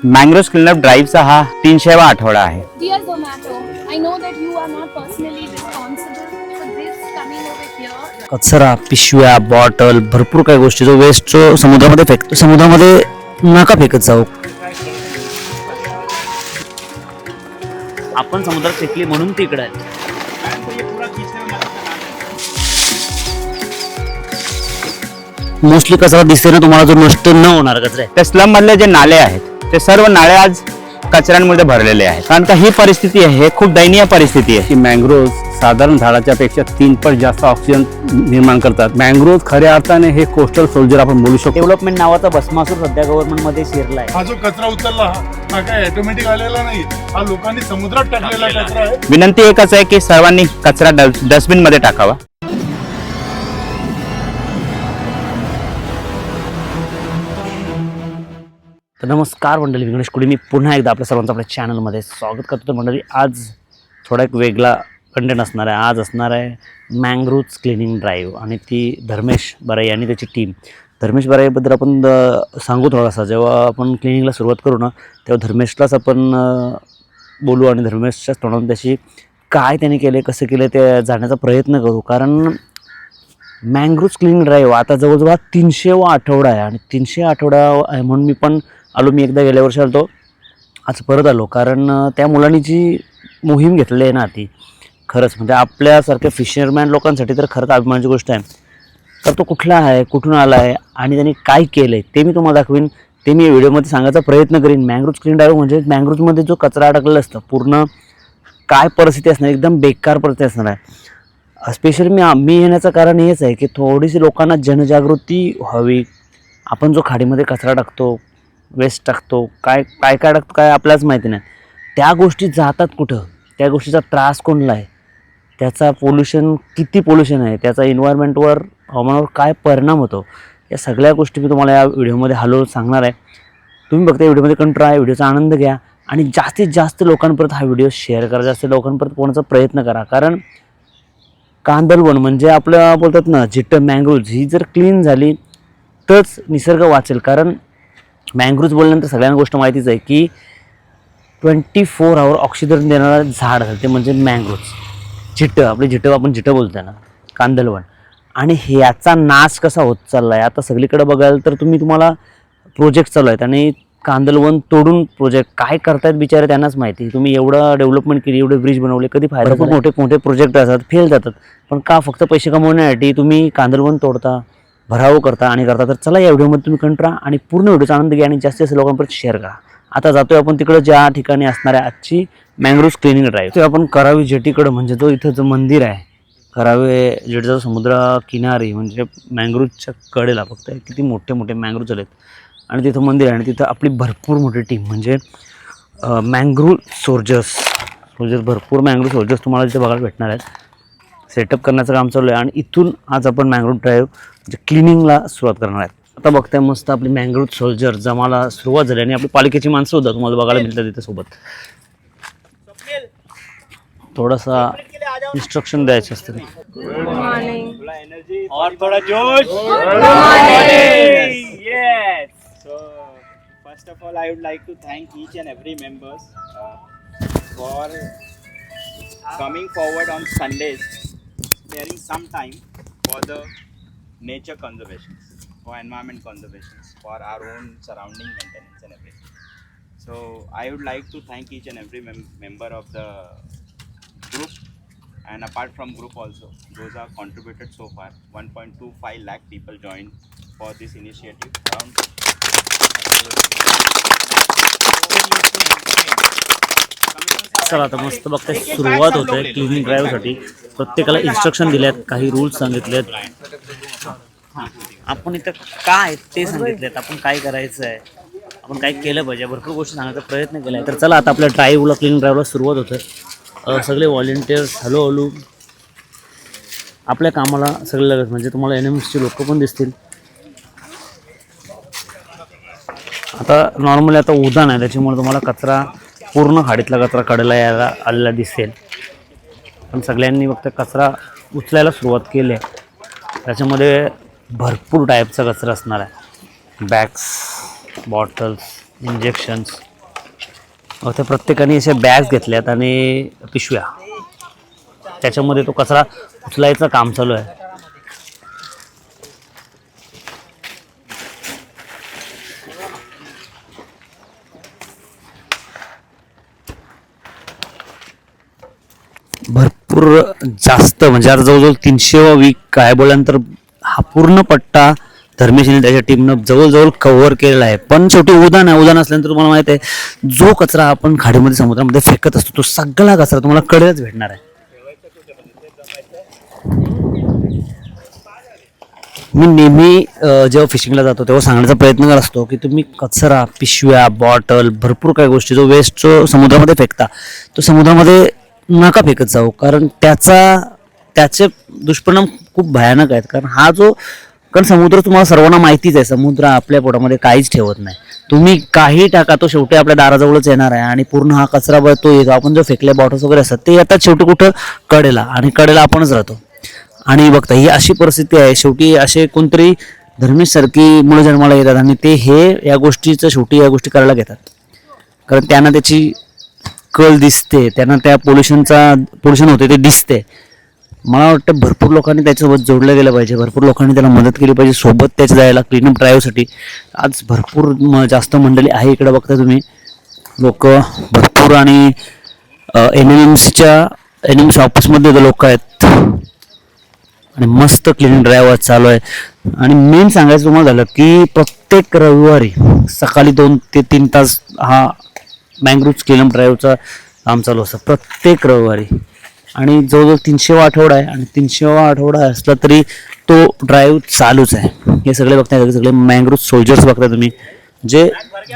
Mangrove cleanup ड्राईव्हचा हा 300वा आठवडा आहे. Dear Zomato, I know that you are not personally responsible for this coming over here. कचरा, पिशव्या, bottle, भरपूर काही गोष्टी जो वेस्ट समुद्रामध्ये फेकतो, समुद्रामध्ये नका फेकत जाऊ. आपण समुद्रात फेकली म्हणून ती इकडे आहे. मोस्टली कचरा दिसते ना तुम्हाला, जो नष्ट न होणार कचरा आहे. त्या स्लम मधले जे नाले आहेत ते सर्व नाले आज कचऱ्यांमध्ये भरलेले आहेत. कारण का ही परिस्थिती आहे, खूप दयनीय परिस्थिती आहे. की मँग्रोव्ह साधारण झाडाच्या पेक्षा 3 पट जास्त ऑक्सिजन निर्माण करतात. मँग्रोव्ह खऱ्या अर्थाने हे कोस्टल सोल्जर आपण बोलू शकतो. डेव्हलपमेंट नावाचा भस्मासूर सध्या गव्हर्नमेंटमध्ये शिरला आहे. हा जो कचरा उचलला हा काय ऑटोमॅटिक आलेला नाही, हा लोकांनी समुद्रात टाकलेला कचरा आहे. विनंती एकच आहे की सर्वांनी कचरा डस्टबिन मध्ये टाकावा. तर नमस्कार मंडळी, विघ्नेश कुडी मी पुन्हा एकदा आपल्या सर्वांचं आपल्या चॅनलमध्ये स्वागत करतो. तर मंडळी, आज थोडा एक वेगळा कंटेंट असणार आहे. आज असणार आहे मँग्रोव्ह क्लिनिंग ड्राईव्ह आणि ती धर्मेश बराई आणि त्याची टीम. धर्मेश बराईबद्दल आपण सांगू थोडासा. जेव्हा आपण क्लिनिंगला सुरुवात करू ना, तेव्हा धर्मेशलाच आपण बोलू आणि धर्मेशच्याच तोंडातून त्याची काय त्याने केले, कसं केलं ते जाण्याचा प्रयत्न करू. कारण मँग्रोव्ह क्लिनिंग ड्राईव्ह आता जवळजवळ 300वा आठवडा आहे आणि 300 आठवडा आहे म्हणून मी पण आलो. मी एकदा गेल्या वर्षी आलो, आज परत आलो. कारण त्या मुलांनी जी मोहीम घेतलेली आहे ना, ती खरंच म्हणजे आपल्यासारख्या फिशरमॅन लोकांसाठी तर खरंच अभिमानाची गोष्ट आहे. तर तो कुठला आहे, कुठून आला आहे आणि त्यांनी काय केलं आहे ते मी तुम्हाला दाखवीन. ते मी व्हिडिओमध्ये सांगायचा प्रयत्न करीन. मँग्रोव्ह क्लिनिंग ड्राईव्ह म्हणजे मँग्रोव्हमध्ये जो कचरा अडकलेला असतं, पूर्ण काय परिस्थिती असणार, एकदम बेकार परिस्थिती असणार आहे. स्पेशली मी येण्याचं कारण हेच आहे की थोडीशी लोकांना जनजागृती व्हावी. आपण जो खाडीमध्ये कचरा टाकतो, वेस्ट टाकतो, काय काय काय टाकतो काय आपल्यालाच माहिती नाही. त्या गोष्टी जातात कुठं, त्या गोष्टीचा त्रास कोणला आहे, त्याचा पोल्युशन किती पोल्युशन आहे, त्याचा इन्व्हायरमेंटवर, हवामानावर काय परिणाम होतो, या सगळ्या गोष्टी मी तुम्हाला या व्हिडिओमध्ये हलवून सांगणार आहे. तुम्ही बघता व्हिडिओमध्ये कंटिन्यू आहे, व्हिडिओचा आनंद घ्या आणि जास्तीत जास्त लोकांपर्यंत हा व्हिडिओ शेअर करा, जास्त लोकांपर्यंत पोहोचण्याचा प्रयत्न करा. कारण कांदलवन म्हणजे आपलं बोलतात ना, जिट्टं मँग्रोव्ह ही जर क्लीन झाली तरच निसर्ग वाचेल. कारण मँग्रोव्ह बोलल्यानंतर सगळ्यांना गोष्ट माहितीच आहे की 24 आवर ऑक्सिजन देणारा झाड ते म्हणजे मँग्रोव्ह. जिटं, आपले जिटं, आपण जिटं बोलतो ना, कांदलवन. आणि ह्याचा नाश कसा होत चालला आहे आता सगळीकडे बघाल तर तुम्हाला प्रोजेक्ट चालू आहेत आणि कांदलवन तोडून प्रोजेक्ट काय करतायत बिचारे त्यांनाच माहिती. तुम्ही एवढं डेव्हलपमेंट केली, एवढे ब्रिज बनवले, कधी फायदा. खूप मोठे मोठे प्रोजेक्ट असतात, फेल जातात. पण का? फक्त पैसे कमवण्यासाठी तुम्ही कांदलवन तोडता, भराव करता आणि करता. तर चला या व्हिडिओमध्ये तुम्ही कंटाळा आणि पूर्ण व्हिडिओचा आनंद घ्या आणि जास्तीत जास्त लोकांपर्यंत शेअर करा. आता जातोय आपण तिकडं ज्या ठिकाणी असणार आहे आजची मँग्रोव्ह क्लिनिंग ड्राईव्ह. ते आपण करावी जेटीकडं, म्हणजे जो इथं जो मंदिर आहे करावे जेटीचा समुद्र किनारी, म्हणजे मँग्रोव्हच्या कडेला फक्त किती मोठे मोठे मँग्रोव्ह झालेत आणि तिथं मंदिर आहे आणि तिथं आपली भरपूर मोठी टीम म्हणजे मँग्रोव्ह सोल्जर्स भरपूर मँग्रोव्ह सोल्जर्स तुम्हाला तिथे बघायला भेटणार आहेत. सेटअप करण्याचं काम चालू आहे आणि इथून आज आपण मँग्रोव्ह ड्राईव्ह म्हणजे क्लिनिंगला सुरुवात करणार आहेत. आता बघताय मस्त आपली मँग्रोव्ह सोल्जर जमाला सुरुवात झाली आणि आपली पालिकेची माणसं सुद्धा तुम्हाला बघायला मिळतात तिथे सोबत. थोडासा इन्स्ट्रक्शन द्यायचे असते. Good morning. और थोड़ा जोश. Good morning. Yes. So first of all, I would like to thank each and every members for coming forward on Sundays, sparing some time for the nature conservation, for environment conservation, for our own surrounding maintenance and everything. So I would like to thank each and every member of the group, and apart from group also, those are contributed so far. 1.25 lakh people joined for this initiative. चला आता मस्त बघताय सुरुवात होत आहे cleaning ड्राईव्हसाठी. प्रत्येकाला instruction दिल्यात, काही रूल्स सांगितलेत. आपण इथं काय ते सांगितलेत, आपण काय करायचं आहे, आपण काय केलं पाहिजे, भरपूर गोष्टी सांगायचा प्रयत्न केला आहे. तर चला आता आपल्या ड्राईव्हला, क्लिनिंग ड्राईव्हला सुरुवात होतं. सगळे व्हॉलेंटियर्स हळूहळू आपल्या कामाला सगळे लगत, म्हणजे तुम्हाला NMSचे लोक पण दिसतील. आता नॉर्मली आता उदान आहे त्याच्यामुळे तुम्हाला कचरा, पूर्ण खाडीतला कचरा कडेला यायला आलेला दिसेल. पण सगळ्यांनी फक्त कचरा उचलायला सुरुवात केली आहे. त्याच्यामध्ये भरपूर टाईपचा कचरा असणार आहे. बॅग्स, बॉटल्स, इंजेक्शन्स, त्या प्रत्येकाने अशा बॅग्स घेतल्यात आणि पिशव्या, त्याच्यामध्ये तो कचरा उचलायचं काम चालू आहे. भरपूर जास्त म्हणजे आता जवळजवळ 300 वीक काय बोलल्यानंतर हा पूर्ण पट्टा धर्मेशने त्याच्या टीमनं जवळजवळ कव्हर केलेला आहे. पण शेवटी उदान आहे. उदान असल्यानंतर तुम्हाला माहिती आहे जो कचरा आपण खाडीमध्ये समुद्रामध्ये फेकत असतो तो सगळा कचरा तुम्हाला कडेच भेटणार आहे. मी नेहमी जेव्हा फिशिंगला जातो तेव्हा सांगण्याचा प्रयत्न करत असतो की तुम्ही कचरा, पिशव्या, बॉटल, भरपूर काही गोष्टी जो वेस्ट जो समुद्रामध्ये फेकता तो समुद्रामध्ये नका फेकत जाऊ, कारण त्याचे दुष्परिणाम खूप भयानक आहेत. कारण समुद्र तुम्हाला सर्वांना माहितीच आहे, समुद्र आपल्या पोटामध्ये काहीच ठेवत नाही. तुम्ही काही टाका तो शेवटी आपल्या दाराजवळच येणार आहे आणि पूर्ण हा कचरा तो येतो. आपण जो फेकले बॉटल्स वगैरे असतात ते येतात शेवटी कुठं कडेला, आणि कडेला आपणच राहतो. आणि बघता ही अशी परिस्थिती आहे. शेवटी असे कोणतरी धर्मेशसारखी मुलं जन्माला येतात आणि ते या गोष्टी करायला घेतात, कारण त्यांना त्याची कल दिसते, त्यांना त्या पोल्युशन होते ते दिसते. मला वाटतं भरपूर लोकांनी त्याच्यासोबत जोडलं गेलं पाहिजे, भरपूर लोकांनी त्याला मदत केली पाहिजे सोबत त्याच्या जायला क्लीनअप ड्राईव्हसाठी. आज भरपूर जास्त मंडळी आहे इकडे, बघता तुम्ही लोक भरपूर, आणि NMMC ऑफिसमध्ये लोक आहेत आणि मस्त क्लीनिंग ड्राईव्ह चालू आहे. आणि मेन सांगायचं तुम्हाला झालं की प्रत्येक रविवारी सकाळी 2 ते 3 तास हा मँग्रोव्ह क्लीनअप ड्राईव्हचा काम चालू असतं प्रत्येक रविवारी. आणि जवळजवळ 300वा आठवडा आहे, आणि 300वा आठवडा असला तरी तो ड्राईव्ह चालूच आहे. हे सगळे बघताय, सगळे मँग्रोव्ह सोल्जर्स बघताय तुम्ही, जे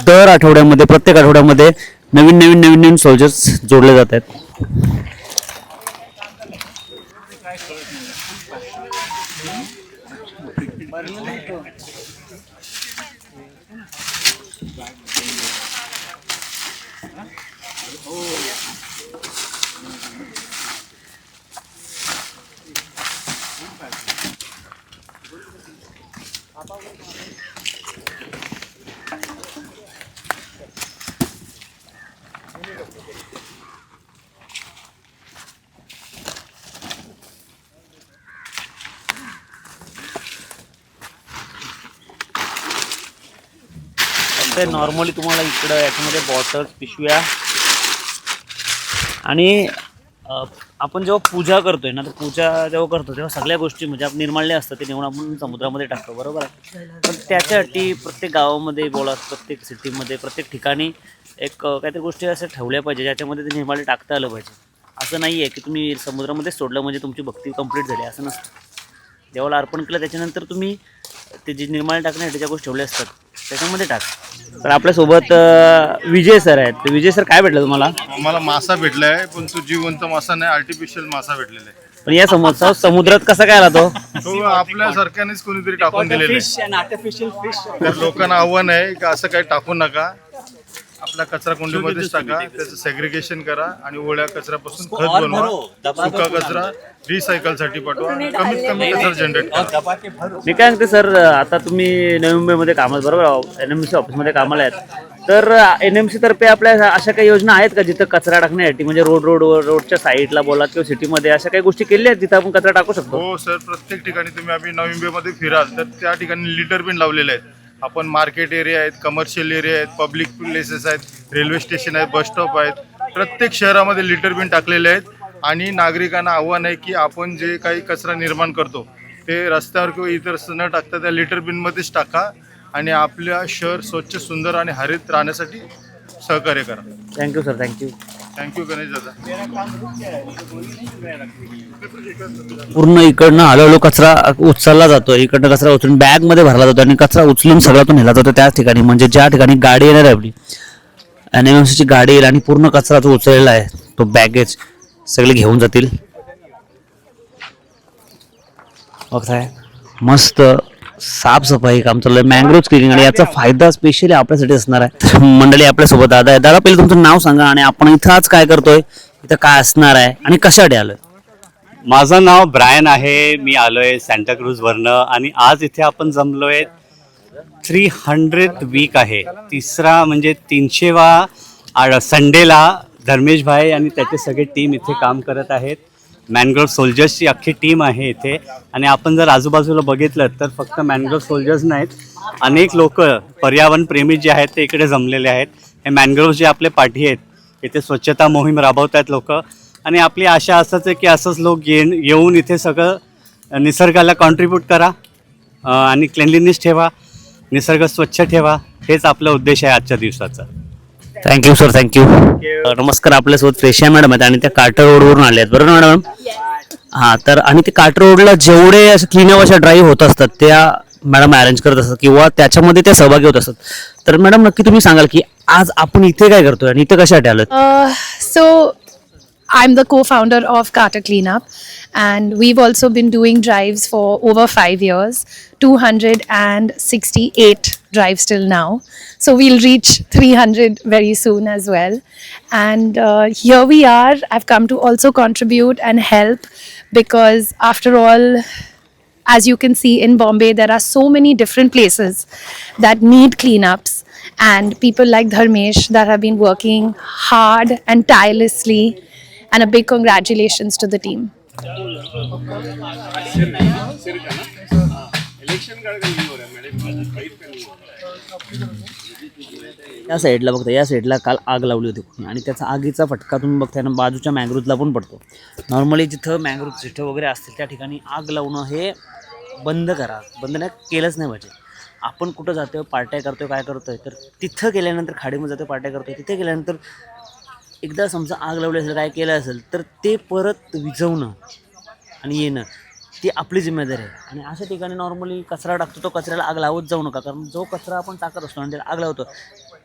दर आठवड्यामध्ये प्रत्येक आठवड्यामध्ये नवीन सोल्जर्स जोडले जात आहेत. नॉर्मली तुम्हाला इकडं याच्यामध्ये बॉटल्स, पिशव्या, आणि आपण जेव्हा पूजा करतोय ना, तर पूजा जेव्हा करतो तेव्हा सगळ्या गोष्टी म्हणजे आपण निर्माल्य असतं ते नेऊन आपण समुद्रामध्ये टाकतो, बरोबर आहे. पण त्याच्यासाठी प्रत्येक गावामध्ये बोला, प्रत्येक सिटीमध्ये, प्रत्येक ठिकाणी एक काहीतरी गोष्टी असं ठेवल्या पाहिजे ज्याच्यामध्ये ते निर्माल्य टाकता आलं पाहिजे. असं नाही आहे की तुम्ही समुद्रामध्ये सोडलं म्हणजे तुमची भक्ती कंप्लीट झाली, असं नसतं. देवाला अर्पण केलं त्याच्यानंतर तुम्ही ते जे निर्माल्य टाकण्यासाठी ज्या गोष्टी ठेवल्या असतात त्याच्यामध्ये टाक. तर आपल्यासोबत विजय सर आहेत. विजय सर, काय भेटलं तुम्हाला? आम्हाला मासा भेटलाय, पण तो जिवंत मासा नाही, आर्टिफिशियल मासा भेटलेला आहे. पण या समुद्रात कसा काय आला तो आपल्या सारख्यानेच कोणीतरी टाकून दिलेला आहे. तर लोकांना आव्हान आहे की असं काही टाकू नका, आपल्या कचरा कुंडीमध्येच टाका, त्याचं सेग्रिगेशन करा आणि ओल्या कचऱ्यापासून खत बनवा, सुका कचरा रिसायकलसाठी पाठवा, कमीत कमी कचरा जनरेट करा. मी काय सांगते सर, आता तुम्ही नवी मुंबईमध्ये कामाला, बरोबर, NMMC ऑफिसमध्ये कामाला आहेत, तर NMC तर्फे आपल्या अशा काही योजना आहेत का जिथं कचरा टाकण्यासाठी, म्हणजे रोडच्या साईडला बोला किंवा सिटीमध्ये अशा काही गोष्टी केल्या आहेत जिथं आपण कचरा टाकू शकतो? हो सर, प्रत्येक ठिकाणी तुम्ही आम्ही नवी मुंबईमध्ये फिराल तर त्या ठिकाणी लिटर बिन लावलेले आहेत. आपण मार्केट एरिया आहेत, कमर्शियल एरिया आहेत, पब्लिक प्लेसेस आहेत, रेल्वे स्टेशन आहेत, बस स्टॉप आहेत, प्रत्येक शहरामध्ये लिटर बिन टाकलेले आहेत. आणि नागरिकांना आव्हान आहे की आपण जे काही कचरा निर्माण करतो ते रस्त्यावर किंवा इतर न टाकता त्या लिटर बिनमध्येच टाका आणि आपल्या शहर स्वच्छ, सुंदर आणि हरित राहण्यासाठी सहकार्य करा. Thank you sir, thank you. Thank you Ganesh दादा. पूर्ण इकडनं हळूहळू कचरा उचलला जातो, इकडनं कचरा उचलून बॅगमध्ये भरला जातो आणि कचरा उचलून सगळा तो नेला जातो त्याच ठिकाणी, म्हणजे ज्या ठिकाणी गाडी येणार आहे आपली NMMCची गाडी येईल आणि पूर्ण कचरा तो उचललेला आहे तो बॅगेज सगळे घेऊन जातील. बघताय मस्त साफसफाई काम चालू आहे, मँग्रोव्ह क्लिनिंग, आणि याचा फायदा स्पेशली आपल्यासाठी असणार आहे. मंडळी आपल्यासोबत दादा आहे. दादा, पहिले तुमचं नाव सांगा आणि आपण इथं आज काय करतोय, इथं काय असणार आहे आणि कशासाठी आलोय? माझं नाव ब्रायन आहे. मी आलोय सांताक्रूजवरनं आणि आज इथे आपण जमलोय 300th वीक आहे, तिसरा म्हणजे 300वा संडेला धर्मेश भाई आणि त्याचे सगळे टीम इथे काम करत आहेत. मॅनग्रोव्ह सोल्जर्सची अख्खी टीम आहे इथे. आणि आपण जर आजूबाजूला बघितलं तर फक्त मॅनग्रोव्ह सोल्जर्स नाहीत, अनेक लोक पर्यावरण प्रेमी जे आहेत ते इकडे जमलेले आहेत. हे मॅनग्रोव्ह जे आपले पाठी आहेत इथे स्वच्छता मोहीम राबवत आहेत लोक. आणि आपली आशा असंच आहे की असंच लोक येऊन इथे सगळं निसर्गाला कॉन्ट्रीब्यूट करा आणि क्लेनलीनेस ठेवा, निसर्ग स्वच्छ ठेवा. हेच आपला उद्देश आहे आजच्या दिवसाचा. Thank you sir, thank you. नमस्कार, आपल्यासोबत फ्रेशिया मॅडम आहेत आणि त्या कार्टर रोडवरून आल्या आहेत, बरोबर मॅडम? हां, तर आणि ते कार्टर रोडला जेवढे असे क्लीनअप अशा ड्राईव्ह होत असतात त्या मॅडम अरेंज करत असतात किंवा त्याच्यामध्ये त्या सहभागी होत असतात. तर मॅडम नक्की तुम्ही सांगाल की आज आपण इथे काय करतोय आणि इथे कशासाठी आलोय? So I'm the co-founder of Carter Cleanup, and we've also been doing drives for over 5 years, 268 drives till now. So we'll reach 300 very soon as well. And here we are. I've come to also contribute and help because after all, as you can see in Bombay, there are so many different places that need cleanups. And people like Dharmesh that have been working hard and tirelessly, and a big congratulations to the team. या साईडला बघता, या साईडला काल आग लावली होती आणि त्याचा आगीचा फटका तुम्ही बघताय ना बाजूच्या मँग्रोव्हला पण पडतो. नॉर्मली जिथं मँग्रोव्ह जिथं वगैरे असतील त्या ठिकाणी आग लावणं हे बंद करा, बंद नाही केलंच नाही पाहिजे. आपण कुठं जातोय, पार्ट्या करतोय, काय करतोय, तर तिथं गेल्यानंतर खाडीमध्ये जातोय, पार्ट्या करतोय, तिथे गेल्यानंतर एकदा समजा आग लावली असेल, काय केलं असेल तर ते परत विझवणं आणि येणं ती आपली जिम्मेदारी आहे. आणि अशा ठिकाणी नॉर्मली कचरा टाकतो, तो कचऱ्याला आग लावत जाऊ नका, कारण जो कचरा आपण टाकत असतो आणि त्याला आग लावतो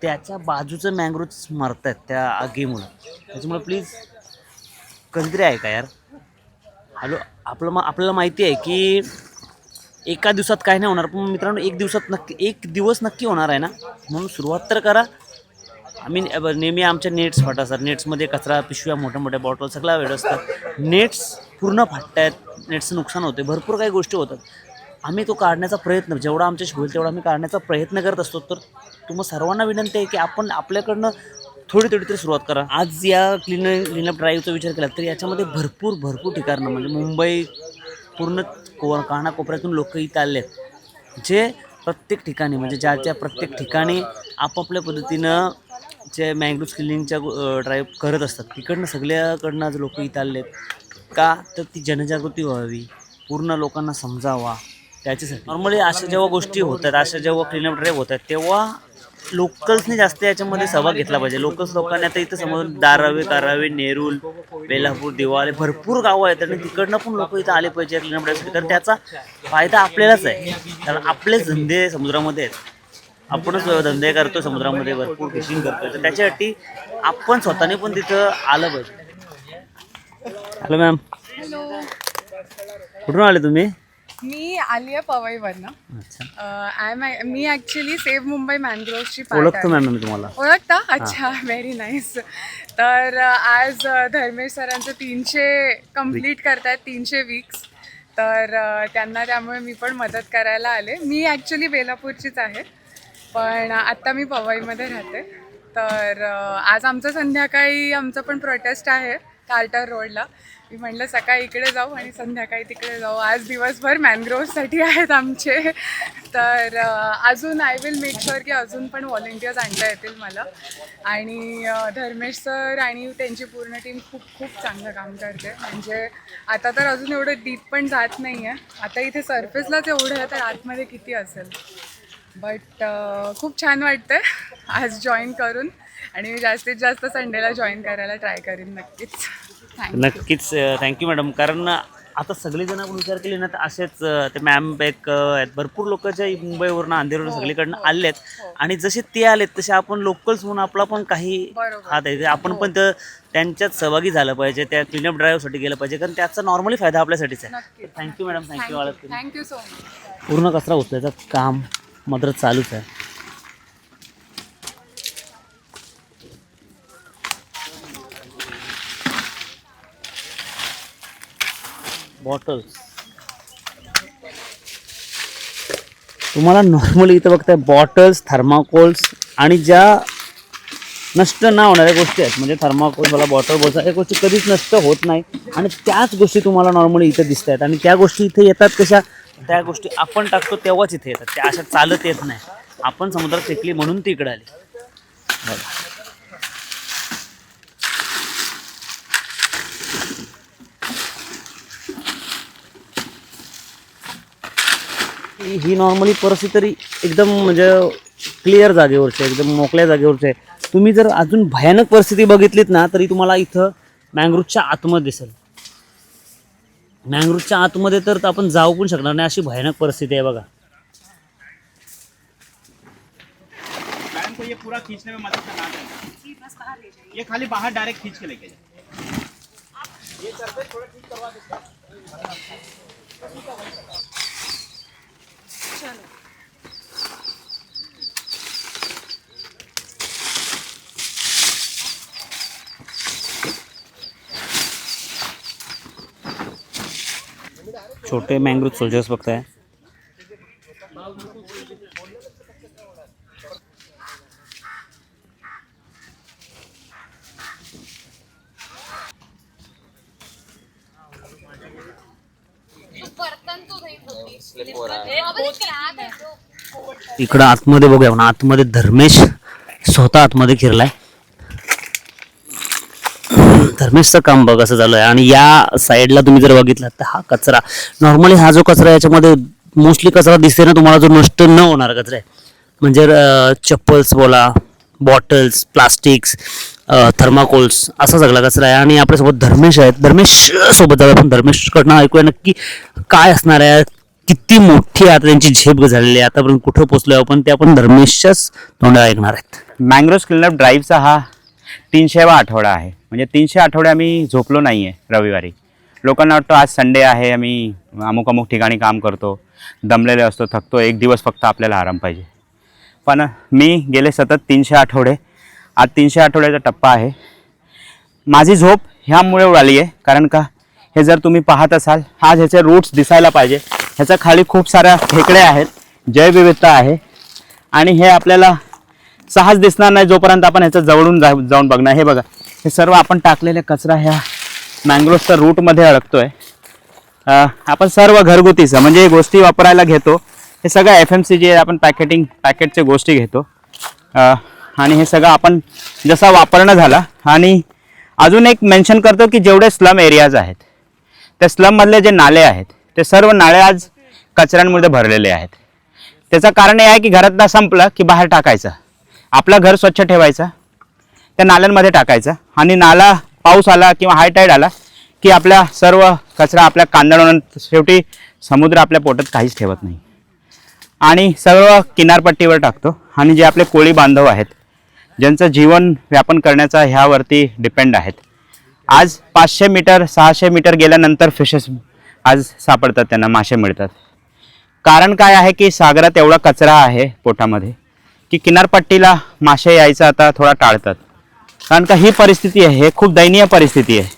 त्याच्या बाजूचं मँग्रोव्ह मरत आहेत त्या आगीमुळं. त्याच्यामुळे प्लीज कधीतरी ऐका यार. हॅलो, आपल्याला माहिती आहे की एका दिवसात काय नाही होणार, पण मित्रांनो एक दिवस नक्की होणार आहे ना, म्हणून सुरुवात तर करा. आम्ही नेहमी आमच्या नेट्स फाटतात सर, नेट्समध्ये कचरा पिशव्या, मोठ्या मोठ्या बॉटल सगळा वेळ असतात, नेट्स पूर्ण फाटत आहेत, नेट्सचं नुकसान होते, भरपूर काही गोष्टी होतात. आम्ही तो काढण्याचा प्रयत्न जेवढा आमच्याशी होईल तेवढा आम्ही काढण्याचा प्रयत्न करत असतो. तर तुम्हाला सर्वांना विनंती आहे की आपण आपल्याकडनं थोडी तरी सुरुवात करा. आज या क्लीनअप ड्राईव्हचा विचार केला तर याच्यामध्ये भरपूर ठिकाणं म्हणजे मुंबई पूर्ण कानाकोपऱ्यातून लोक इथं आले आहेत, जे प्रत्येक ठिकाणी म्हणजे ज्या प्रत्येक ठिकाणी आपापल्या पद्धतीनं जे मँग्रोव्ह क्लिनिंगच्या ड्राईव्ह करत असतात तिकडनं सगळ्याकडनं आज लोक इथं आले आहेत. का तर ती जनजागृती व्हावी, पूर्ण लोकांना समजावा त्याच्यासाठी. नॉर्मली अशा जेव्हा गोष्टी होतात, अशा जेव्हा क्लीनअप ड्राईव्ह होतात तेव्हा लोकल्सने जास्त याच्यामध्ये सहभाग घेतला पाहिजे. लोकांनी आता इथं समोर धारावी, कारावी, नेरूल, बेलापूर, दिवाळे भरपूर गावं आहेत आणि तिकडनं पण लोक इथं आले पाहिजे क्लीनअप ड्राईव्हसाठी. तर त्याचा फायदा आपल्यालाच आहे, कारण आपलेच धंदे समुद्रामध्ये आहेत, आपणच धंदे करतो समुद्रामध्ये, भरपूर फिशिंग करतोय, तर त्याच्यासाठी आपण स्वतःने पण तिथं आलं पाहिजे. हॅलो मॅम, कुठून आले तुम्ही? मी आली आहे पवईवरनं. मी ॲक्च्युली सेव्ह मुंबई मॅनग्रोव्हची ओळखतो मॅम मी तुम्हाला. ओळखता? अच्छा, व्हेरी नाईस. तर आज धर्मेश सरांचं 300 कंप्लीट करतायत, 300 वीक्स. तर त्यांना त्यामुळे मी पण मदत करायला आले. मी ॲक्च्युली बेलापूरचीच आहे, पण आत्ता मी पवईमध्ये राहते. तर आज आमचं संध्याकाळी आमचं पण प्रोटेस्ट आहे कार्टर रोडला. मी म्हटलं सकाळी इकडे जाऊ आणि संध्याकाळी तिकडे जाऊ. आज दिवसभर मॅनग्रोव्हसाठी आहेत आमचे. तर अजून आय विल मेक शुअर की अजून पण व्हॉलेंटियर्स आणता येतील मला. आणि धर्मेश सर आणि त्यांची पूर्ण टीम खूप चांगलं काम करते. म्हणजे आता तर अजून एवढं डीप पण जात नाही आहे. आता इथे सरफेसलाच एवढं आहे, तर आतमध्ये किती असेल. बट खूप छान वाटतं आज जॉईन करून, आणि मी जास्तीत जास्त संडेला जॉईन करायला ट्राय करीन नक्कीच. नक्कीच, थँक्यू मॅडम. कारण आता सगळेजण आपण विचार केले ना तर असेच ते मॅम बॅक आहेत, भरपूर लोक जे मुंबईवरून, अंधेरीवरून सगळीकडनं आले आहेत. आणि जसे ते आलेत तसे आपण लोकल्स म्हणून आपला पण काही हात आहे, आपण पण त्यांच्यात सहभागी झालं पाहिजे, त्या क्लीनअप ड्राईव्हसाठी गेलं पाहिजे, कारण त्याचा नॉर्मली फायदा आपल्यासाठीच आहे. Thank you madam, thank you. Thank you so much. पूर्ण कचरा उचलायचं काम मात्र चालूच आहे. बॉटल्स तुम्हाला नॉर्मली इथं बघताय, बॉटल्स, थर्माकोल्स आणि ज्या नष्ट न होणाऱ्या गोष्टी आहेत. म्हणजे थर्माकोल मला बॉटल बोलसा या गोष्टी कधीच नष्ट होत नाही आणि त्याच गोष्टी तुम्हाला नॉर्मली इथे दिसत आहेत. आणि त्या गोष्टी इथे येतात कशा, त्या गोष्टी आपण टाकतो तेव्हाच इथे येतात, त्या अशा चालत येत नाही. आपण समुद्रात फेकली म्हणून ती इकडे आली. बघा ही नॉर्मली परिस्थिती तरी एकदम म्हणजे क्लिअर जागेवरची आहे, एकदम मोकळ्या जागेवरची आहे. तुम्ही जर अजून भयानक परिस्थिती बघितलीत ना तरी तुम्हाला इथं मँग्रोव्हच्या आतमध्ये दिसेल. मँग्रोव्हच्या आतमध्ये तर आपण जाऊ पण शकणार नाही, अशी भयानक परिस्थिती आहे बघा. मैडम को ये पूरा खींचने में मदद करना है, ये खाली बाहर डायरेक्ट खींच के लेके जाए. ये सरफेस थोड़ा ठीक करवा दो. छोटे मँग्रोव्ह सोल्जर्स बघताय. इकडं आतमध्ये बघूया ना, आतमध्ये धर्मेश स्वतः आतमध्ये शिरलाय. धर्मेशचं काम बघ असं झालं आहे. आणि या साईडला तुम्ही जर बघितलं तर हा कचरा, नॉर्मली हा जो कचरा याच्यामध्ये मोस्टली कचरा दिसते ना तुम्हाला, जो नष्ट न होणार कचरा आहे. म्हणजे चप्पल्स बोला, बॉटल्स, प्लास्टिक्स, थर्माकोल्स, असा सगळा कचरा आहे. आणि आपल्यासोबत धर्मेश आहेत. धर्मेश सोबत जाऊया आपण धर्मेशकडनं ऐकूया नक्की काय असणार आहे, किती मोठी आता त्यांची झेप झालेली आहे, आतापर्यंत कुठं पोहोचलोय आपण, ते आपण धर्मेशच्याच तोंडात ऐकणार आहेत. मँग्रोव्ह क्लीनअप ड्राईव्हचा हा 300वा आठवडा आहे. म्हणजे 300 आठवडे आम्ही झोपलो नाही आहे रविवारी. लोकांना वाटतं आज संडे आहे, आम्ही अमुक अमुक ठिकाणी काम करतो, दमलेले असतो, थकतो, एक दिवस फक्त आपल्याला आराम पाहिजे. पण मी गेले सतत 300 आठवडे, आज 300 आठवड्याचा टप्पा आहे. माझी झोप ह्यामुळे उडाली आहे, कारण का हे जर तुम्ही पाहत असाल, आज ह्याचे रूट्स दिसायला पाहिजे. ह्याच्या खाली खूप साऱ्या खेकडे आहेत, जैवविविधता आहे. आणि हे आपल्याला सहज दिसणार नाही जोपर्यंत आपण ह्याचं जवळून जाऊन बघणार. हे बघा, हे सर्व आपण टाकलेले कचरा ह्या मँग्रोव्हच्या रूटमध्ये अडकतोय. आपण सर्व घरगुतीचं म्हणजे गोष्टी वापरायला घेतो, हे सगळं FMCG आपण पॅकेटचे गोष्टी घेतो. आणि हे सगळं आपण जसा वापरणं झाला. आणि अजून एक मेन्शन करतो की जेवढे स्लम एरियाज आहेत, त्या स्लममधले जे नाले आहेत, ते सर्व नाले आज कचऱ्यांमध्ये भरलेले आहेत. त्याचं कारण हे आहे की घरातला संपलं की बाहेर टाकायचं, आपलं घर स्वच्छ ठेवायचं, त्या नाल्यांमध्ये टाकायचं. आणि नाला पाऊस आला किंवा हाय टाईड आला की आपल्या सर्व कचरा आपल्या कांदळून शेवटी समुद्र आपल्या पोटात काहीच ठेवत नाही आणि सर्व किनारपट्टीवर टाकतो. आणि जे आपले कोळी बांधव आहेत, ज्यांचं जीवन व्यापन करण्याचा ह्यावरती डिपेंड आहेत, आज 500 मीटर 600 मीटर गेल्यानंतर फिशेस आज सापडतात, त्यांना मासे मिळतात. कारण काय आहे की सागरात एवढा कचरा आहे पोटामध्ये की किनारपट्टीला मासे यायचं आता थोडा टाळतात. कारण का ही परिस्थिती आहे, हे खूप दयनीय परिस्थिती आहे.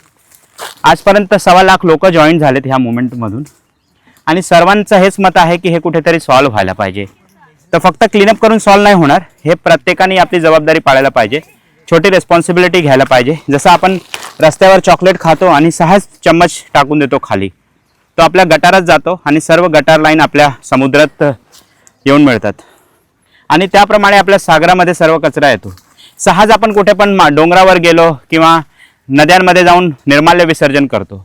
आजपर्यंत 1.25 लाख लोक जॉईन झालेत ह्या मुवमेंटमधून. आणि सर्वांचं हेच मत आहे की हे कुठेतरी सॉल्व्ह व्हायला पाहिजे. तर फक्त क्लीनअप करून सॉल्व्ह नाही होणार, हे प्रत्येकाने आपली जबाबदारी पाळायला पाहिजे, छोटी रेस्पॉन्सिबिलिटी घ्यायला पाहिजे. जसं आपण रस्त्यावर चॉकलेट खातो आणि सहज चम्मच टाकून देतो खाली, तो आपल्या गटारात जातो आणि सर्व गटार लाईन आपल्या समुद्रात येऊन मिळतात. आणि त्याप्रमाणे आपल्या सागरामध्ये सर्व कचरा येतो. सहज आपण कुठे पण डोंगरावर गेलो किंवा नद्यांमध्ये जाऊन निर्माल्य विसर्जन करतो,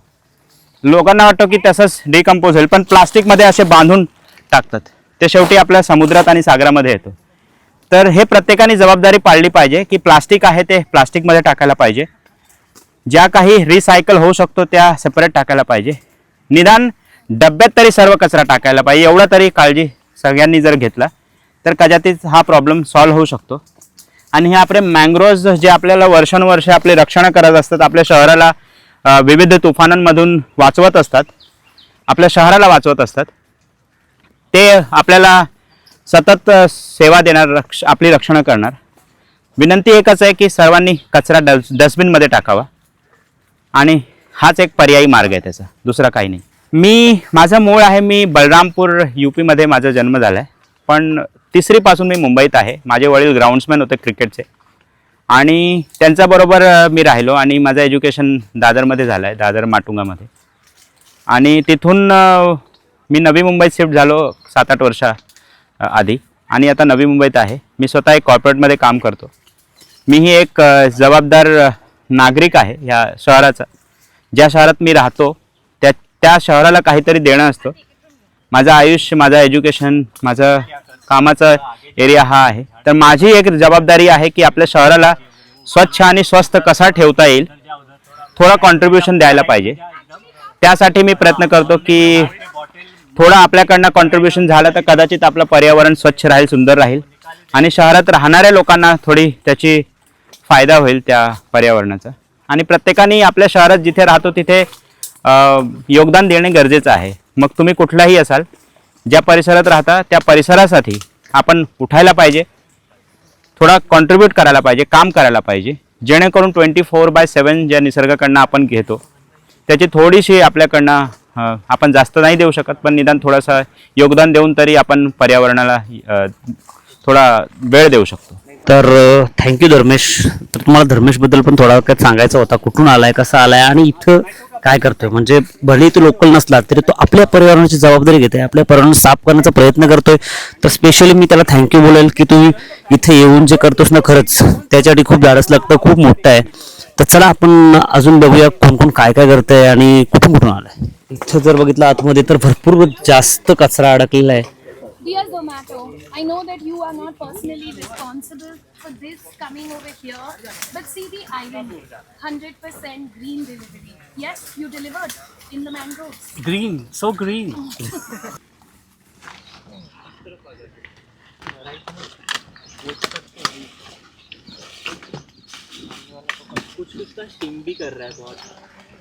लोकांना वाटतं की तसंच डिकम्पोज होईल, पण प्लास्टिकमध्ये असे बांधून टाकतात, ते शेवटी आपल्या समुद्रात आणि सागरामध्ये येतो. तर हे प्रत्येकाने जबाबदारी पाळली पाहिजे की प्लास्टिक आहे ते प्लास्टिकमध्ये टाकायला पाहिजे, ज्या काही रिसायकल होऊ शकतो त्या सेपरेट टाकायला पाहिजे, निदान डब्यात तरी सर्व कचरा टाकायला पाहिजे. एवढा तरी काळजी सगळ्यांनी जर घेतला तर कदाचित हा प्रॉब्लेम सॉल्व्ह होऊ शकतो. आणि हे आपले मँग्रोव्ज जे आपल्याला वर्षानुवर्षे आपले रक्षण करत असतात, आपल्या शहराला विविध तुफानांमधून वाचवत असतात, आपल्या शहराला वाचवत असतात, ते आपल्याला सतत सेवा देणार, आपली रक्षण करणार. विनंती एकच आहे की सर्वांनी कचरा डस्टबिनमध्ये टाकावा आणि हाच एक पर्यायी मार्ग आहे त्याचा, दुसरा काही नाही. माझं मूळ आहे, मी बलरामपूर UPमध्ये माझा जन्म झाला आहे, पण 3री पासून मी मुंबईत आहे. माझे वडील ग्राउंड्समॅन होते क्रिकेटचे आणि त्यांच्याबरोबर मी राहिलो आणि माझं एज्युकेशन दादरमध्ये झालं आहे, दादर माटुंगामध्ये. आणि तिथून मी नवी मुंबईत शिफ्ट झालो 7-8 वर्षा आधी आणि आता नवी मुंबईत आहे. मी स्वतः एक कॉर्पोरेटमध्ये काम करतो. मीही एक जबाबदार नागरिक आहे ह्या शहराचा. ज्या शहरात मी राहतो त्या शहराला काहीतरी देणं असतं. माझं आयुष्य, माझं एज्युकेशन, माझं कामाचा एरिया हा आहे. तर माझी एक जबाबदारी आहे की आपल्या शहराला स्वच्छ आणि स्वस्थ कसा ठेवता येईल, थोडा कॉन्ट्रीब्युशन द्यायला पाहिजे. त्यासाठी मी प्रयत्न करतो की थोडं आपल्याकडनं कॉन्ट्रीब्युशन झालं तर कदाचित आपलं पर्यावरण स्वच्छ राहील, सुंदर राहील आणि शहरात राहणाऱ्या लोकांना थोडी त्याची फायदा होईल त्या पर्यावरणाचा. आणि प्रत्येकाने आपल्या शहरात जिथे राहतो तिथे योगदान देणे गरजेचं आहे. मग तुम्ही कुठलाही असाल, ज्या परिसरात राहता त्या परिसरासाठी आपण उठायला पाहिजे, थोडा कॉन्ट्रीब्यूट करायला पाहिजे, काम करायला पाहिजे, जेणेकरून 24/7 ज्या निसर्गाकडनं आपण घेतो त्याची थोडीशी आपल्याकडनं आपण जास्त नाही देऊ शकत, पण निदान थोडंसं योगदान देऊन तरी आपण पर्यावरणाला थोडा वेळ देऊ शकतो. तर थँक्यू धर्मेश. तर तुम्हाला धर्मेशबद्दल पण थोडा काय सांगायचा होता, कुठून आलाय, कसा आलाय आणि इथं काय करतोय. म्हणजे भले तो लोकल नसला तरी तो आपल्या पर्यावरणाची जबाबदारी घेते, आपल्या पर्यावरण साफ करण्याचा प्रयत्न करतोय. तर स्पेशली मी त्याला थँक्यू बोलेल की तू इथे येऊन जे करतोस ना, खरंच त्याच्यासाठी खूप धाडस लागतं, खूप मोठं आहे. तर चला आपण अजून बघूया कोण कोण काय काय करतंय आणि कुठून कुठून आलंय. इथं जर बघितलं आतमध्ये तर भरपूर जास्त कचरा अडकलेला आहे. Dear Zomato, I know that you are not personally responsible for this coming over here, but see the irony, 100% green delivery. Yes, you delivered in the mangroves. Green, so green.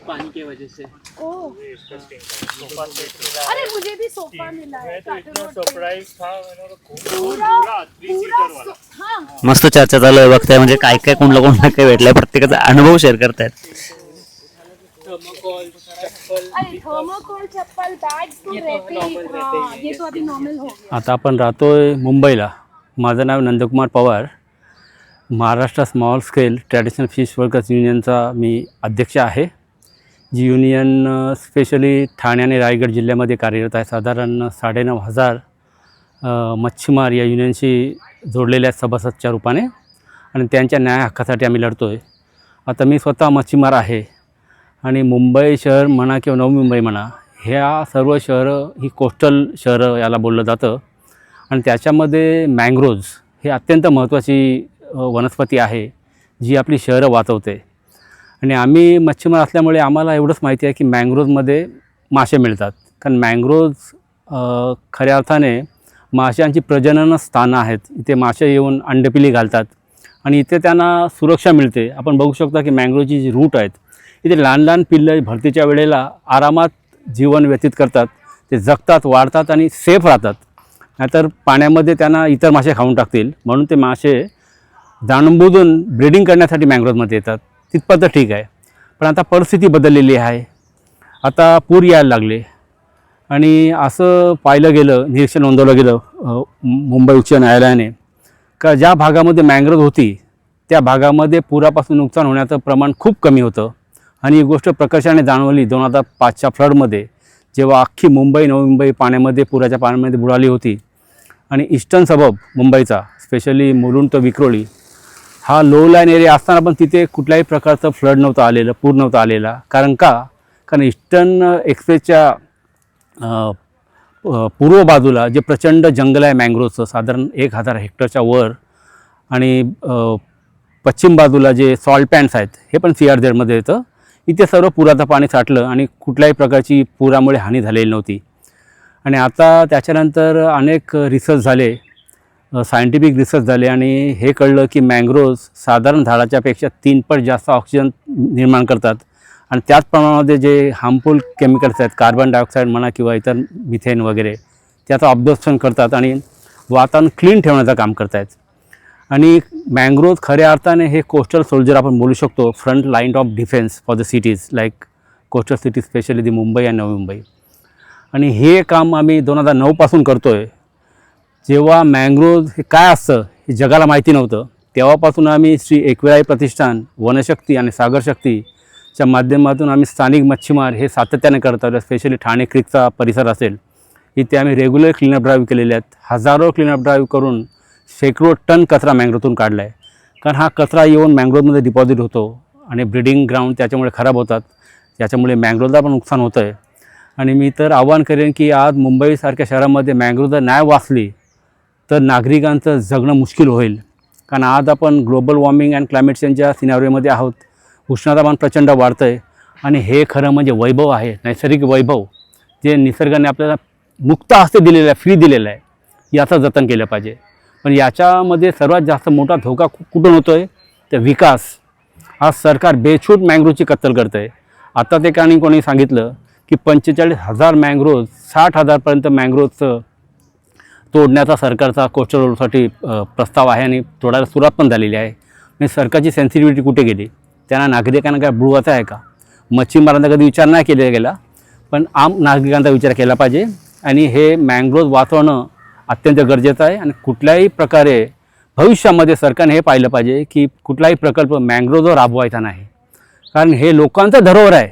पानी की वजह से. Oh. अरे मुझे भी sofa मिला है. हाँ. मस्त चर्चा चालू आहे, बघताय म्हणजे काय काय कोणला कोणला काय भेटलंय, प्रत्येकाचा अनुभव शेअर करतायत. अरे थर्मोकोल चप्पल बैग्स तो रहते ही. हाँ, ये तो अभी नॉर्मल हो गया. आता आपण राहतोय मुंबईला. माझं नाव Nandkumar Pawar. Maharashtra small scale traditional fish workers युनियनचा मी अध्यक्ष आहे. जी युनियन स्पेशली ठाणे आणि रायगड जिल्ह्यामध्ये कार्यरत आहे. साधारण 9,500 मच्छीमार या युनियनशी जोडलेल्या आहेत सभासदच्या रूपाने आणि त्यांच्या न्याय हक्कासाठी आम्ही लढतो आहे. आता मी स्वतः मच्छीमार आहे आणि मुंबई शहर म्हणा किंवा नवी मुंबई म्हणा, ह्या सर्व शहरं ही कोस्टल शहरं याला बोललं जातं आणि त्याच्यामध्ये मँग्रोव्ज हे अत्यंत महत्त्वाची वनस्पती आहे जी आपली शहरं वाचवते. आणि आम्ही मच्छीमार असल्यामुळे आम्हाला एवढंच माहिती आहे की मँग्रोव्जमध्ये मासे मिळतात, कारण मँग्रोव्ज खऱ्या अर्थाने माशांची प्रजनन स्थानं आहेत. इथे मासे येऊन अंडपिली घालतात आणि इथे त्यांना सुरक्षा मिळते. आपण बघू शकता की मँग्रोव्जची जी रूट आहेत, इथे लहान लहान पिल्लं भरतीच्या वेळेला आरामात जीवन व्यतीत करतात. ते जगतात, वाढतात आणि सेफ राहतात. नाहीतर पाण्यामध्ये त्यांना इतर मासे खाऊन टाकतील, म्हणून ते मासे जाणूनबुजून ब्रीडिंग करण्यासाठी मँग्रोव्जमध्ये येतात. तिथपर्यंत ठीक आहे, पण आता परिस्थिती बदललेली आहे. आता पूर यायला लागले आणि असं पाहिलं गेलं, निरीक्षण नोंदवलं गेलं मुंबई उच्च न्यायालयाने का ज्या भागामध्ये मँग्रोव्ज होती त्या भागामध्ये पुरापासून नुकसान होण्याचं प्रमाण खूप कमी होतं. आणि ही गोष्ट प्रकर्षाने जाणवली 2005च्या फ्लडमध्ये, जेव्हा अख्खी मुंबई नवी मुंबई पाण्यामध्ये, पुराच्या पाण्यामध्ये बुडाली होती. आणि ईस्टर्न सबब मुंबईचा स्पेशली मुलुंड तर विक्रोळी हा लो लाईन एरिया असताना पण तिथे कुठल्याही प्रकारचं फ्लड नव्हतं आलेलं, पूर नव्हता आलेला. कारण ईस्टर्न एक्सप्रेसच्या पूर्व बाजूला जे प्रचंड जंगल आहे मँग्रोव्जचं, साधारण 1,000 हेक्टरच्या वर, आणि पश्चिम बाजूला जे सॉल्ट पॅन्ट्स आहेत हे पण CRZमध्ये येतं. इथे सर्व पुराचं पाणी साठलं आणि कुठल्याही प्रकारची पुरामुळे हानी झालेली नव्हती. आणि आता त्याच्यानंतर अनेक रिसर्च झाले, सायंटिफिक रिसर्च झाले आणि हे कळलं की मँग्रोव्ज साधारण झाडाच्या पेक्षा 3 पट जास्त ऑक्सिजन निर्माण करतात. आणि त्याच प्रमाणामध्ये जे हार्मफुल केमिकल्स आहेत, कार्बन डायऑक्साईड म्हणा किंवा इतर मिथेन वगैरे, त्याचं ऑब्झर्वेशन करतात आणि वातावरण क्लीन ठेवण्याचं काम करत आहेत. आणि मँग्रोव्ज खऱ्या अर्थाने हे कोस्टल सोल्जर आपण बोलू शकतो, front line of defence for the cities like coastal cities, specially the Mumbai आणि नवी मुंबई. आणि हे काम आम्ही 2009 पासून करतो आहे. जेव्हा मँग्रोव्ज हे काय असतं हे जगाला माहिती नव्हतं, तेव्हापासून आम्ही श्री एकविराई प्रतिष्ठान, वनशक्ती आणि सागरशक्तीच्या माध्यमातून आम्ही स्थानिक मच्छीमार हे सातत्याने करत आहोत. स्पेशली ठाणे क्रीकचा परिसर असेल, इथे आम्ही रेग्युलर क्लीनअप ड्राईव्ह केलेले आहेत. हजारो क्लीनअप ड्राईव्ह करून शेकडो टन कचरा मँग्रोवतून काढला आहे. कारण हा कचरा येऊन मँग्रोवमध्ये डिपॉझिट होतो आणि ब्रीडिंग ग्राउंड त्याच्यामुळे खराब होतात, त्याच्यामुळे मँग्रोवला पण नुकसान होतं आहे. आणि मी तर आवाहन करेन की आज मुंबईसारख्या शहरामध्ये मँग्रोव जर नाही वाचली तर नागरिकांचं जगणं मुश्किल होईल. कारण आज आपण ग्लोबल वॉर्मिंग अँड क्लायमेट चेंजच्या सिनारिओमध्ये आहोत. उष्णतामान प्रचंड वाढतं आहे आणि हे खरं म्हणजे वैभव आहे, नैसर्गिक वैभव, जे निसर्गाने आपल्याला मुक्त हस्ते दिलेलं आहे, फ्री दिलेलं आहे. याचं जतन केलं पाहिजे. पण याच्यामध्ये सर्वात जास्त मोठा धोका कुठून होतो आहे तर विकास. आज सरकार बेछूट मँग्रोवची कत्तल करतं आहे. आता ते कोणी सांगितलं की 45,000 मँग्रोव्ज, 60,000पर्यंत मँग्रोवचं तोडण्याचा सरकारचा कोस्टल रोडसाठी प्रस्ताव आहे आणि तोडायला सुरुवात पण झालेली आहे. म्हणजे सरकारची सेन्सिटिव्हिटी कुठे गेली? त्यांना नागरिकांना काय बुडवायचं आहे का? मच्छीमारांचा कधी विचार नाही केला गेला, पण आम नागरिकांचा विचार केला पाहिजे. आणि हे मँग्रोव्ज वाचवणं अत्यंत गरजेचं आहे. आणि कुठल्याही प्रकारे भविष्यामध्ये सरकारने हे पाहिलं पाहिजे की कुठलाही प्रकल्प मँग्रोववर राबवायचा नाही. कारण हे लोकांचं धरोहर आहे.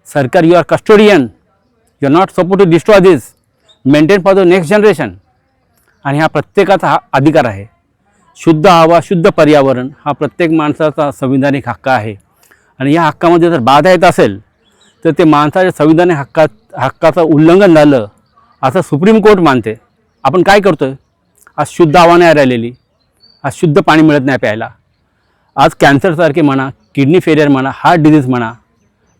सरकार, you are custodian, you are not suppose to destroy this, maintain for the next generation. आणि हा प्रत्येकाचा हा अधिकार आहे. शुद्ध हवा, शुद्ध पर्यावरण हा प्रत्येक माणसाचा संविधानिक हक्क आहे. आणि या हक्कामध्ये जर बाधा येत असेल तर ते माणसाच्या संविधानिक हक्काचं उल्लंघन झालं असं सुप्रीम कोर्ट मानते. आपण काय करतो आहे? आज शुद्ध हवा नाही राहिलेली, आज शुद्ध पाणी मिळत नाही प्यायला. आज कॅन्सरसारखे म्हणा, किडनी फेलियर म्हणा, हार्ट डिझीज म्हणा,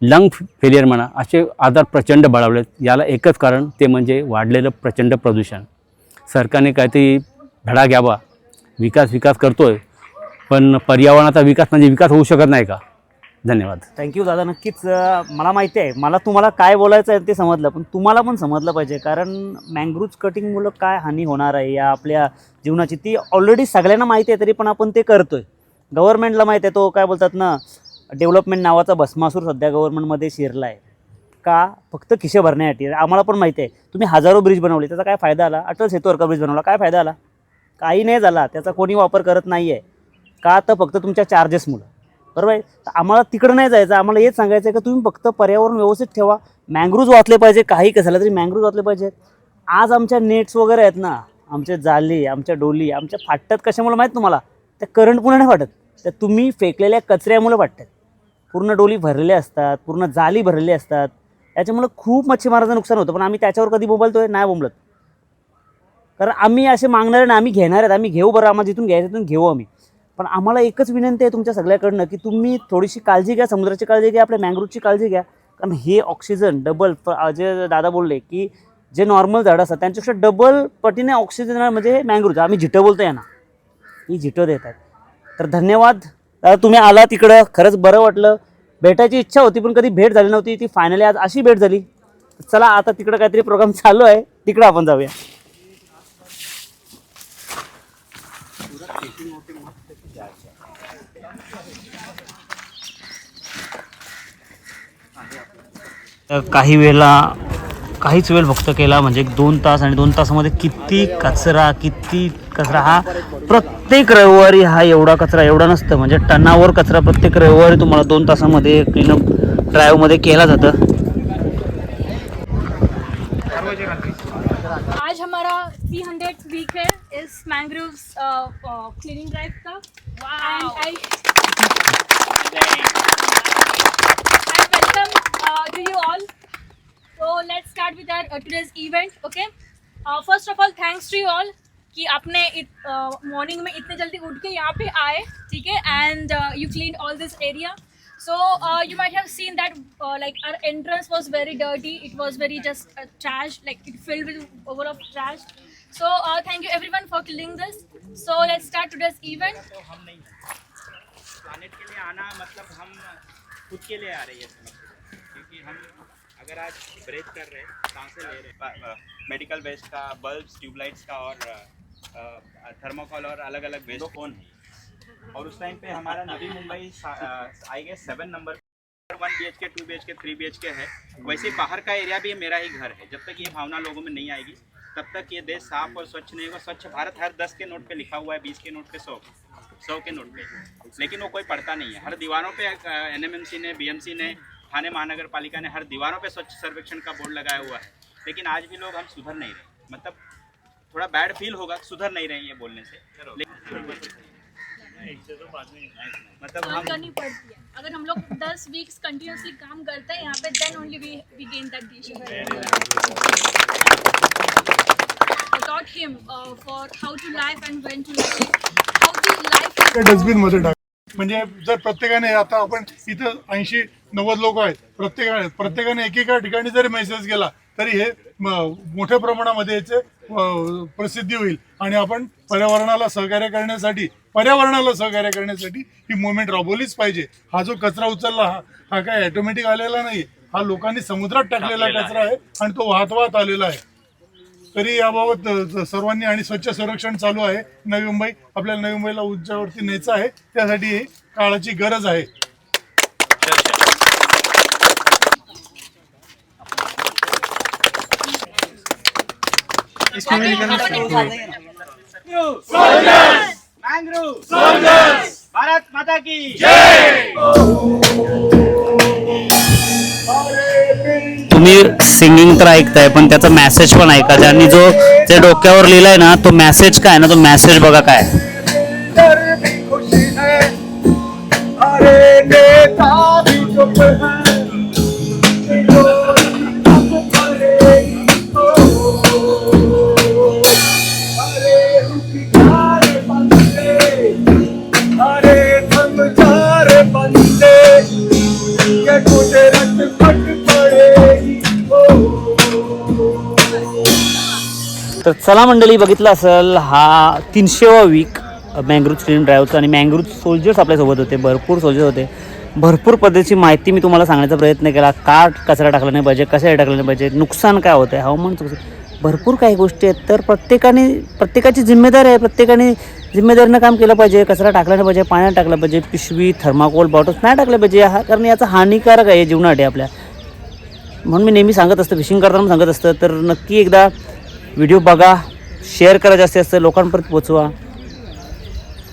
लंग फेलियर म्हणा, असे आजार प्रचंड बळावलेत. याला एकच कारण ते म्हणजे वाढलेलं प्रचंड प्रदूषण. सरकारने काहीतरी धडा घ्यावा. विकास करतो आहे, पण पर्यावरणाचा विकास म्हणजे विकास होऊ शकत नाही का? धन्यवाद. थँक्यू दादा. नक्कीच मला माहिती आहे, मला तुम्हाला काय बोलायचं आहे ते समजलं, पण तुम्हाला पण समजलं पाहिजे. कारण मँग्रोव्ज कटिंगमुळं काय हानी होणार आहे या आपल्या जीवनाची ती ऑलरेडी सगळ्यांना माहिती आहे, तरी पण आपण ते करतो आहे. गव्हर्नमेंटला माहिती आहे, तो काय बोलतात ना, डेव्हलपमेंट नावाचा भस्मासूर सध्या गव्हर्नमेंटमध्ये शिरला आहे. का? फक्त खिशे भरण्यासाठी. आम्हाला पण माहिती आहे, तुम्ही हजारो ब्रिज बनवले, त्याचा काय फायदा आला? अटल सेतूवर ब्रिज बनवला, काय फायदा आला? काही नाही झाला. त्याचा कोणी वापर करत नाही आहे. का? तर फक्त तुमच्या चार्जेसमुळं. बरोबर आहे. तर आम्हाला तिकडं नाही जायचं. आम्हाला हेच सांगायचं आहे की तुम्ही फक्त पर्यावरण व्यवस्थित ठेवा. मँग्रोव्ज वाचले पाहिजे, काही कसं झालं तरी मँग्रोव्ज वाचले पाहिजेत. आज आमच्या नेट्स वगैरे आहेत ना, आमचे जाळे, आमच्या डोली, आमच्या फाटतात कशामुळे माहीत तुम्हाला? त्या करंट पुन्हा नाही फाटत, त्या तुम्ही फेकलेल्या कचऱ्यामुळे फाटतात. पूर्ण डोली भरलेल्या असतात, पूर्ण जाळी भरलेली असतात. त्याच्यामुळं खूप मच्छीमाराचं नुकसान होतं. पण आम्ही त्याच्यावर कधी बोंबलतोय? नाही बोंबलत. कारण आम्ही असे मागणार नाही, आम्ही घेणार आहेत. आम्ही घेऊ, बरं, आम्हाला जिथून घ्यायचं तिथून घेऊ आम्ही. पण आम्हाला एकच विनंती आहे तुमच्या सगळ्याकडनं की तुम्ही थोडीशी काळजी घ्या, समुद्राची काळजी घ्या, आपल्या मँग्रोवची काळजी घ्या. कारण हे ऑक्सिजन डबल, जे दादा बोलले की जे नॉर्मल झाडं असतात त्यांच्यापेक्षा डबल पटीने ऑक्सिजन म्हणजे हे मँग्रोव्ज. आम्ही झिटं बोलतो यांना, ही झिटं देतात. तर धन्यवाद दादा, तुम्ही आला तिकडं, खरंच बरं वाटलं. भेटायची इच्छा होती पण कधी भेट झाली नव्हती, ती फायनली आज अशी भेट झाली. चला आता तिकडं काहीतरी प्रोग्राम चालू आहे, तिकडं आपण जाऊया. काही काहीच वेळ फक्त केला म्हणजे 2 तास, आणि 2 तासामध्ये किती कचरा हा प्रत्येक रविवारी, हा एवढा कचरा एवढा नसतं, म्हणजे टनावर कचरा प्रत्येक रविवारी तुम्हाला 2 तासामध्ये क्लीनअप ड्राईव्हमध्ये केला जातं. आज हमारा 300th वीक है इस मैंग्रोव्स क्लीनिंग ड्राइव का. And I welcome to you all. So let's start with our today's event. Okay. First of all, thanks to you all कि आपने मॉर्निंग में इतने जल्दी उठ के यहाँ पे आए, ठीक है, and you cleaned all this area. So you might have seen that like our entrance was very dirty. It was very just trash, like it filled with over of trash. So thank you everyone for cleaning this. So let's start today's event. तो हम नहीं planet के लिए आना मतलब हम खुद के लिए आ रहे हैं, क्योंकि हम अगर आज ब्रेथ कर रहे हैं, सांसें ले रहे हैं, मेडिकल वेस्ट का, बल्ब्स, ट्यूबलाइट्स का और थर्मोकॉल और अलग अलग वेस्ट कौन है. और उस टाइम पे हमारा Navi Mumbai I guess 7 number 1 BHK 2 BHK 3 BHK है. वैसे बाहर का एरिया भी मेरा ही घर है. जब तक ये भावना लोगों में नहीं आएगी तब तक ये देश साफ और स्वच्छ नहीं होगा. स्वच्छ भारत हर 10 के नोट पे लिखा हुआ है, 20 के नोट पे 100. 100 के नोट पे, लेकिन वो कोई पढ़ता नहीं है। हर दीवारों पे NMMC ने, BMC ने, थाने महानगर पालिका ने हर दीवारों पे स्वच्छ सर्वेक्षण का बोर्ड लगाया हुआ है, लेकिन आज भी लोग हम सुधर नहीं रहे। मतलब थोड़ा बैड फील होगा, सुधर नहीं रहे ये बोलने से, मतलब काम करनी पड़ती है। अगर हम लोग 10 वीक्स कंटिन्यूसली काम करते हैं यहाँ पे, then only we gain that decision. I taught him for how to live and when to live, how to live. Dustbin मध्ये टाक. म्हणजे जर प्रत्येकाने, आता आपण इथं 80-90 लोक आहेत, प्रत्येकाने एकेका ठिकाणी जरी मेसेज केला तरी हे मोठ्या प्रमाणामध्ये याचे प्रसिद्धी होईल आणि आपण पर्यावरणाला सहकार्य करण्यासाठी ही मुवमेंट राबवलीच पाहिजे. हा जो कचरा उचलला हा काय ऑटोमॅटिक आलेला नाही, हा लोकांनी समुद्रात टाकलेला कचरा आहे आणि तो वाहत आलेला आहे. तरी याबाबत सर्वांनी, आणि स्वच्छ संरक्षण चालू आहे. नवी मुंबई, आपल्याला नवी मुंबईला उंचावरती न्यायचं आहे, त्यासाठी काळाची गरज आहे. भारत माता की जय. तुम्ही सिंगिंग तर ऐकताय, पण त्याचा मेसेज पण ऐका. ज्यांनी जो त्या डोक्यावर लिहिलाय ना, तो मेसेज काय ना, तो मेसेज बघा काय. तर चला मंडळी, बघितलं असेल हा 300वा वीक मँग्रोव्ह क्लीनिंग ड्राईव्हचा, आणि मँग्रोव्ह सोल्जर्स आपल्यासोबत होते, भरपूर सोल्जर्स होते. भरपूर पद्धतीची माहिती मी तुम्हाला सांगण्याचा प्रयत्न केला. का कचरा टाकला नाही पाहिजे, कशासाठी टाकलं नाही पाहिजे, नुकसान काय होतं आहे, हवामान भरपूर काही गोष्टी आहेत. तर प्रत्येकाची जिम्मेदारी आहे, प्रत्येकाने जिम्मेदारीनं काम केलं पाहिजे. कचरा टाकला नाही पाहिजे, पाण्यात टाकलं पाहिजे, पिशवी, थर्माकोल बॉटल्स नाही टाकलं पाहिजे, कारण याचा हानिकारक आहे जीवनासाठी आपल्या. म्हणून मी नेहमी सांगत असतं, फिशिंग करताना सांगत असतं. तर नक्की एकदा व्हिडिओ बघा, शेअर करा, जास्तीत जास्त लोकांपर्यंत पोचवा.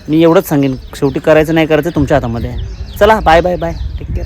मी एवढंच सांगेन, शेवटी करायचं नाही करायचं तुमच्या हातामध्ये. चला, bye bye bye, take care.